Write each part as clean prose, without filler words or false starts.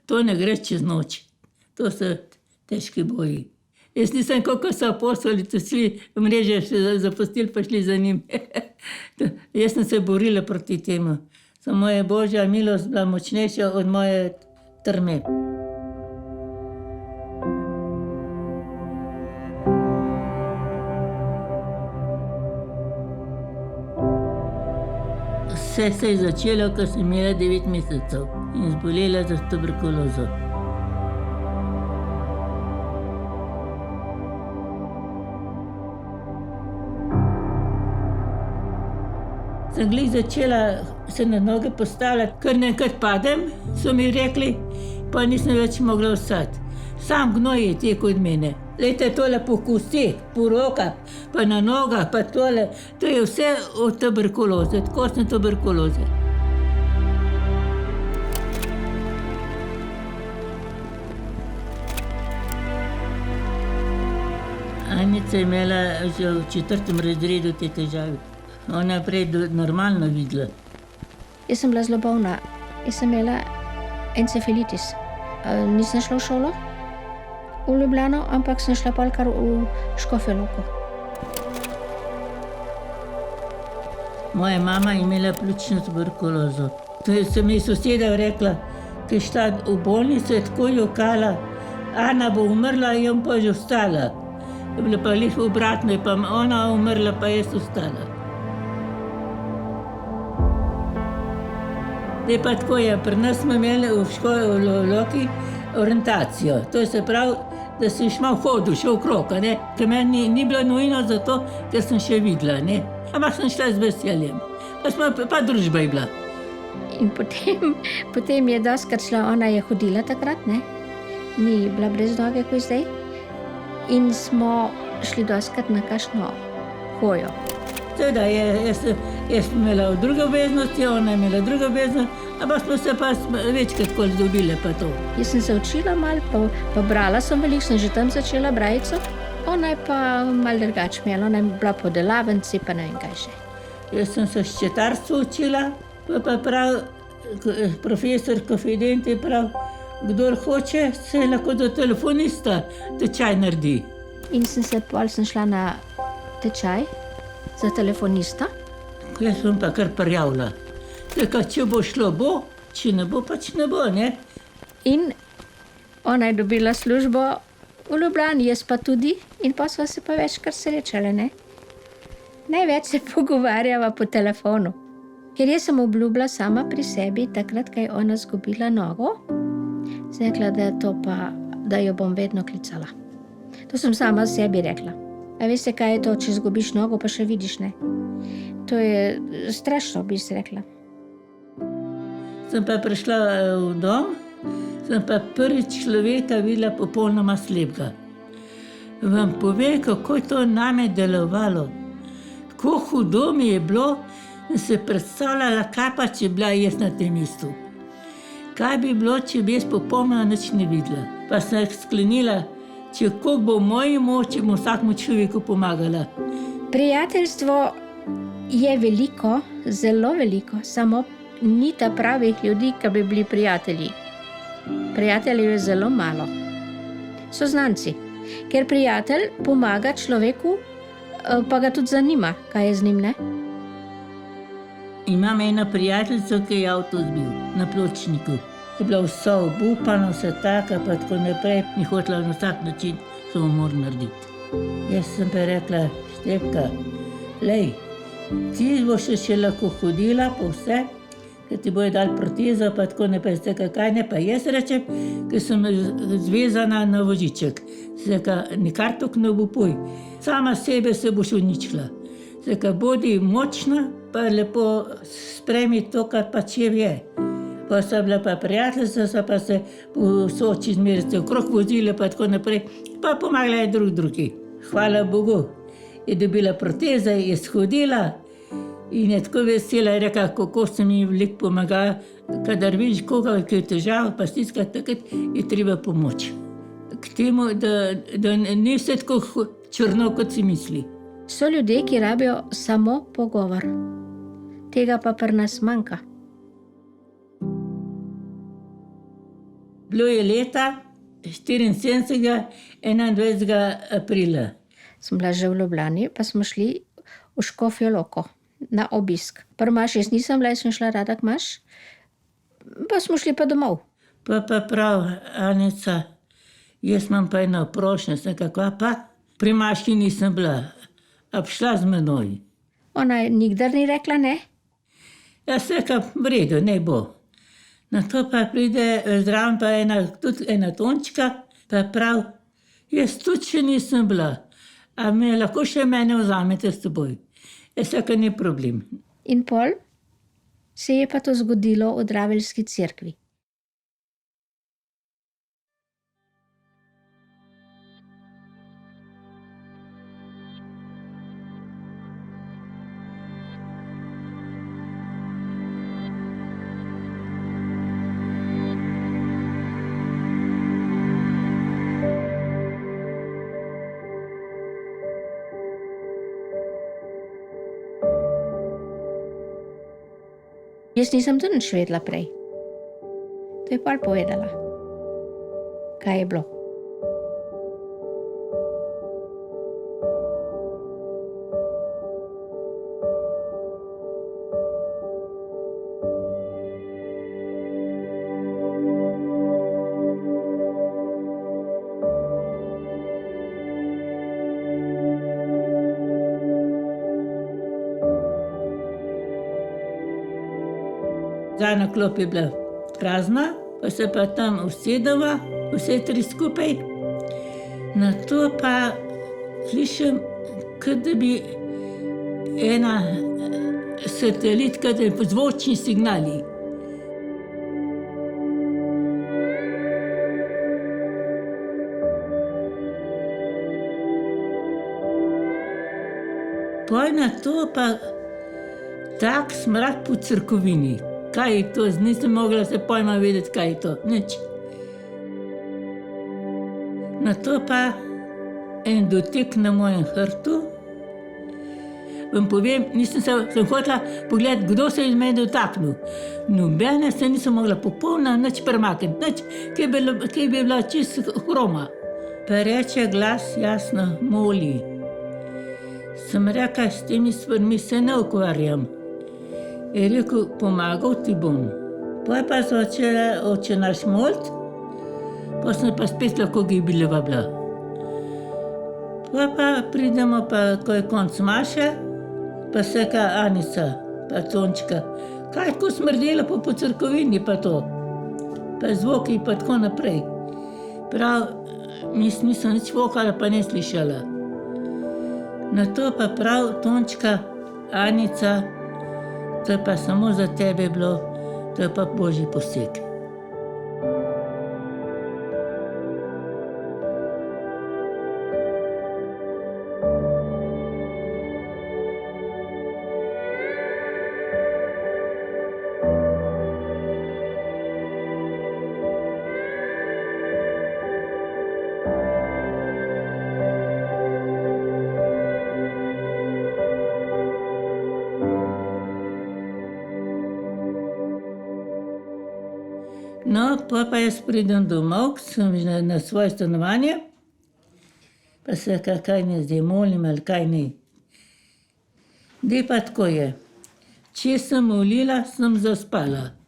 To ne gre čez noč. To so težki boji. Jaz nisem, kako so apostoli, to vsi mreže zapustili, pa šli za njim. Jaz sem se borila proti temu. Samo je Božja milost bila močnejša od moje trme. Vse se je začelo, ko sem imela 9 mesecev in zbolela za tuberkulozo. Sem glih začela se na noge postavljati, ker nekaj padem, so mi rekli, pa nisem več mogla vstati. Sam gnoj je tekel od mene. Lejte, tole po kosteh, po rokah, pa na nogah, pa tole. To je vse od tuberkuloze, od kostne tuberkuloze. Anica je imela že v 4. razredu te težave. Ona je prej normalno videla. Jaz sem bila zelo bolna. Jaz sem imela encefalitis. Nisem šla v šolo v Ljubljano, ampak sem šla pol kar v Škofjo Loko. Moja mama je imela pljučno tuberkulozo. To je mi soseda rekla, ki je šla v bolnico, je tako jokala. Ana bo umrla in pa že ostala. Je bilo pa lih obratno, je pa ona umrla, pa jaz ostala. Zdaj pa tako je, pri nas smo imeli v školi v Loki orientacijo. To se pravi, da si malo hodil še okrog, ne? Ker meni ni bilo nujno zato, ker sem še videla, ne? Ampak sem šla z veseljem. Pa družba je bila. In potem je dostikrat šla, ona je hodila takrat, ne? Ni bila brez noge, kot zdaj. In smo šli dostikrat na kakšno hojo. Seveda, jaz sem imela druge obveznosti, ona je imela druge obveznosti, ampak smo se pa večkrat koli dobile pa to. Jaz sem se učila malo, pa brala sem veliko, sem že tam začela brajico. Ona je pa malo drugače imela, ona je bila po delavnici, pa ne vem kaj še. Jaz sem se ščetarstvo učila, pa prav profesor Kofident je prav, kdor hoče, se lahko do telefonista tečaj naredi. In pol sem šla na tečaj za telefonista. Jaz sem pa kar prijavila. Tako, če bo šlo, bo, če ne bo, pač ne bo, ne? In ona je dobila službo v Ljubljani, jaz pa tudi, in pa sva se pa večkrat srečale, ne? Največ se pogovarjava po telefonu. Ker jaz sem obljubila sama pri sebi, takrat, ko je ona izgubila nogo, sem rekla, da jo bom vedno klicala. To sem sama sebi rekla. A veste, kaj je to, če izgubiš nogo, pa še vidiš, ne? To je strašno, bi se rekla. Sem pa prišla v dom, sem pa prvič človeka videla popolnoma slepega. Vam povem, kako je to name delovalo. Tako hudo mi je bilo, da se predstavljala, kaj pa, če bila jaz na tem mestu. Kaj bi bilo, če bi jaz popolnoma nič ne videla. Pa sem sklenila, če koliko bo v moji moči, bom vsakmu človeku pomagala. Prijateljstvo je veliko, zelo veliko, samo ni ta pravih ljudi, ki bi bili prijatelji. Prijateljev je zelo malo. So znanci, ker prijatelj pomaga človeku, pa ga tudi zanima, kaj je z njim, ne? Imam eno prijateljico, ki je avto zbil na pločniku. Je bila vsa obupana, vsa taka, pa tako naprej, ni hotela na vsak način samomor narediti. Jaz sem pa rekla, Štefka, lej, ti boš še lahko hodila po vse, ker ti bojo dali protezo, pa tako naprej, kaj ne, pa jaz rečem, ker sem zvezana na voziček. Nikar tako ne obupuj, sama sebe se boš uničila. Bodi močna, pa lepo spremi to, kar pač je. Pa so bila pa prijateljica, so pa se v Soči zmerite okrog vozile, pa tako naprej, pa pomagala je drugi. Hvala Bogu, je dobila proteze, je shodila in je tako vesela, je rekla, kako se mi veliko pomaga, kadar vidiš koga, ki je težava, pa stiska, takrat je treba pomoč. K temu, da ni vse tako črno, kot si misli. So ljudje, ki rabijo samo pogovor. Tega pa pri nas manjka. Bilo je leta 74. 21. aprila. Sem bila že v Ljubljani, pa smo šli v Škofjo Loko na obisk. Pri Maši jaz nisem bila, jaz sem šla rada k Maš, pa smo šli pa domov. Pa prav, Anica, jaz imam pa eno prošnjo, sem kakva pa. Pri Maši nisem bila, a bi šla z menoj. Ona nikdar ni rekla ne. Jaz rekam, v redu, ne bo. Na to pa pride zraven pa tudi ena Tončka, pa prav, jaz tudi še nisem bila, a me lahko še mene vzamete s seboj. Jaz rekam, ni problem. In pol se je pa to zgodilo v Draveljski cerkvi. Jaz nisem tudi nič vedela prej. To je pol povedala, kaj je bilo. Zadnja klop je bila prazna, pa se pa tam usedeva, vse tri skupaj. Na to pa slišim, kot da bi ena satelitka, da je zvočni signali. Poj na to pa tak smrad po cerkovini. Kaj je to? Nisem mogla se pojma vedeti, kaj je to. Nič. Na to pa en dotik na mojem hrtu. Vam povem, sem hotela pogledati, kdo se je iz mene dotaknil. Nobene se nisem mogla popolna nič premakniti, nič, ki bi bila čisto hroma. Pa reče glas jasno, moli. Sem rekla, s temi stvarmi se ne ukvarjam. Je rekel, pomagal ti bom. Potem pa so začela oče naš moliti, pa sem pa spet lahko gibljiva bila. Potem pa pridemo, pa ko je konc maše, pa se ka Anica, pa Tončka, kaj tako smrdelo po cerkovini pa to, pa zvoki pa tako naprej. Prav, nisem nič vokala, pa ne slišala. Na to pa prav Tončka, Anica, to je pa samo za tebe bilo, to je pa božji poseg. No, pa jaz pridem domov, sem že na svoje stanovanje, pa se kaj ne zdaj molim ali kaj ne. Zdaj pa tako je. Če sem molila, sem zaspala.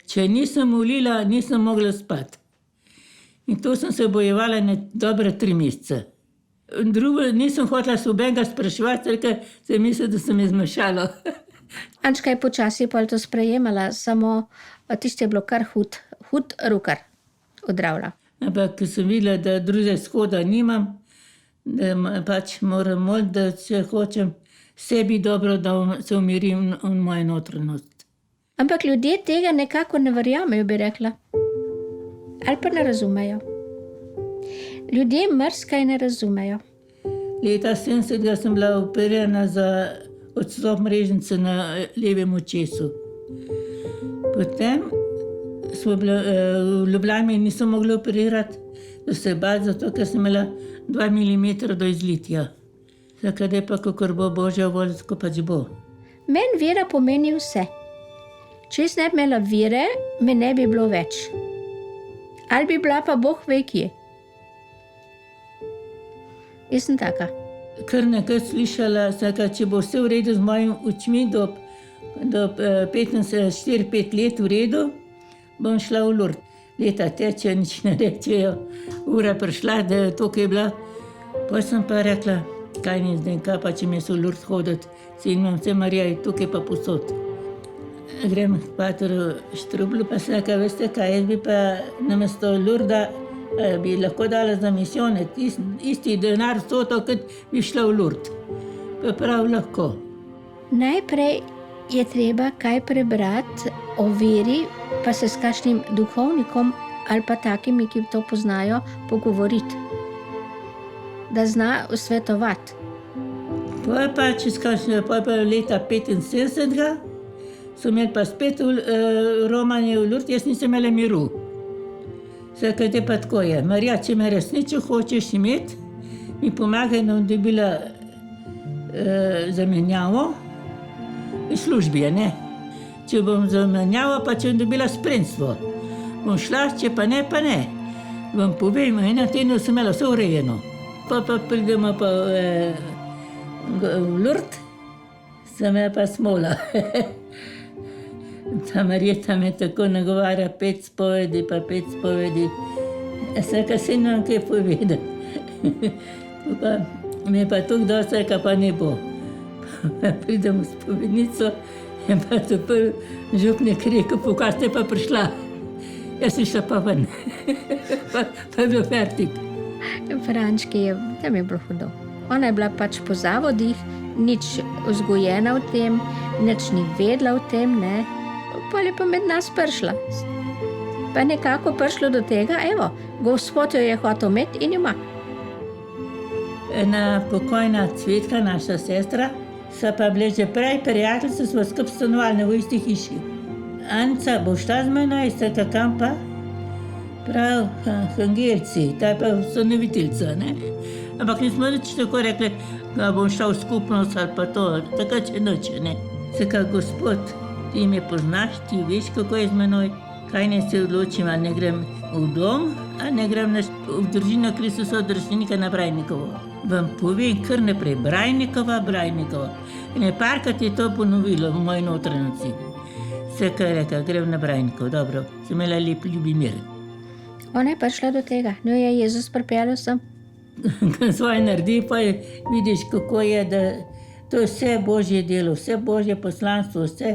Če nisem molila, nisem mogla spati. In to sem se bojevala dobre 3 mesece. Drugo nisem hotela se nobenega spraševati, ker se misli, da sem izmešala. Ančka je počasi pol to sprejemala, samo tisto je bilo kar hud rukar od Dravlja. Ampak ko sem videla, da druge shoda nimam, da pač moram moliti, da če hočem sebi dobro, da se umirim v mojo notranjost. Ampak ljudje tega nekako ne verjamejo, bi rekla. Ali pa ne razumejo. Ljudje marsikaj ne razumejo. Leta 70 sem bila operirana za odstop mrežnice na levem očesu. Potem smo bili v Ljubljani, nisem mogla operirati, da se bati, zato ker sem imela 2 mm do izlitja. Tako da je pa, kakor bo božja volja, tako pač bo. Meni vera pomeni vse. Če jaz ne bi imela vere, me ne bi bilo več. Ali bi bila pa Bog ve kje. Jaz sem taka. Kar nekaj slišala, saka, če bo vse v redu z mojimi očmi do 4-5 let v redu, bom šla v Lourdes. Leta teče, nič ne rečejo. Ura prišla, da je to, ki je bila. Pa sem pa rekla, kaj mi zdaj, kaj pa če mi so v Lourdes hoditi. Sin imam vse Marija, tukaj pa posod. Grem k pateru Štrublu, pa sem rekla, veste kaj, jaz bi pa namesto Lourda bi lahko dala za misijone, isti denar soto, kot bi šla v Lourdes. Pa prav lahko. Najprej je treba kaj prebrati o veri, pa se s kakšnim duhovnikom ali pa takimi, ki to poznajo, pogovoriti. Da zna svetovati. Pa leta 75 so imeli pa spet romanje v Lourdes, jaz nisem imela miru. Vsakaj te pa tako je. Marija, če me resnično hočeš imeti, mi pomagaj, da bom dobila zamenjavo v službi, ne? Če bom zamenjavo, pa če bom dobila spremstvo. Bom šla, če pa ne, pa ne. Vam povem, ena tedna sem imela vse urejeno. Pa pridemo pa v Lourdes, sem imela pa smola. Ta Marjeta me tako nagovarja 5 spovedi, pa 5 spovedi. Vsaka se ne vem kaj povedati. Me pa tako dosta, ka pa ne bo. Pridem v spovednico in pa to prvi župnik rekel, pokaj ste pa prišla. Jaz sem šla pa ven. Pa je bil fertik. Frančki je, tam je bilo hudo. Ona je bila pač po zavodih, nič vzgojena v tem, nič ni vedela v tem, ne. Pa je pa med nas prišla. Pa nekako prišlo do tega, evo, Gospod jo je hotel imeti in ima. Ena pokojna Cvetka, naša sestra, so pa bile že prej prijateljice, smo skupaj stanovali v isti hiši. Anca, boš šla z menoj, saka kam pa? Prav, Angelci, ta je pa ustanoviteljica, ne? Ampak nismo nič tako rekli, da bom šla v skupnost ali pa to, tako če noče, ne? Saka, Gospod, ti me poznaš, ti veš, kako je z menoj, kaj ne se odločim, ali ne grem v dom, ali ne grem v družino Kristusov družbenika na Brajnikovo. Vam povem kar naprej, Brajnikova. In je parkrat je to ponovilo v moji notranjosti. Vse, kar je rekla, grem na Brajnikov, dobro, sem imela lep ljubimir. Ona je prišla do tega, no je Jezus pripeljal sem. Svoje naredi, pa vidiš, kako je, da to je vse Božje delo, vse Božje poslanstvo, vse,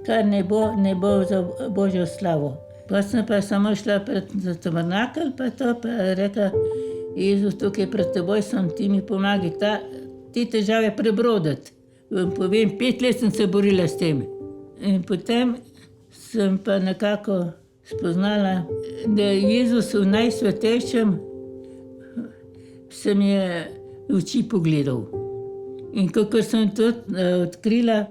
kar ne bo za Božjo slavo. Pa sem pa samo šla pred tabernakelj, pa to, pa rekla, Jezus, tukaj pred teboj sem, ti mi pomagaj te težave prebroditi. Vam povem, 5 let sem se borila s tem. In potem sem pa nekako spoznala, da Jezus v najsvetejšem se mi je v oči pogledal. In kako sem tudi odkrila,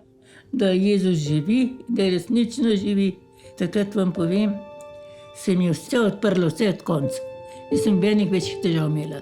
da Jezus živi, da resnično živi, takrat vam povem, se mi je vse odprlo, vse od konca. Nisem benih več težav imela.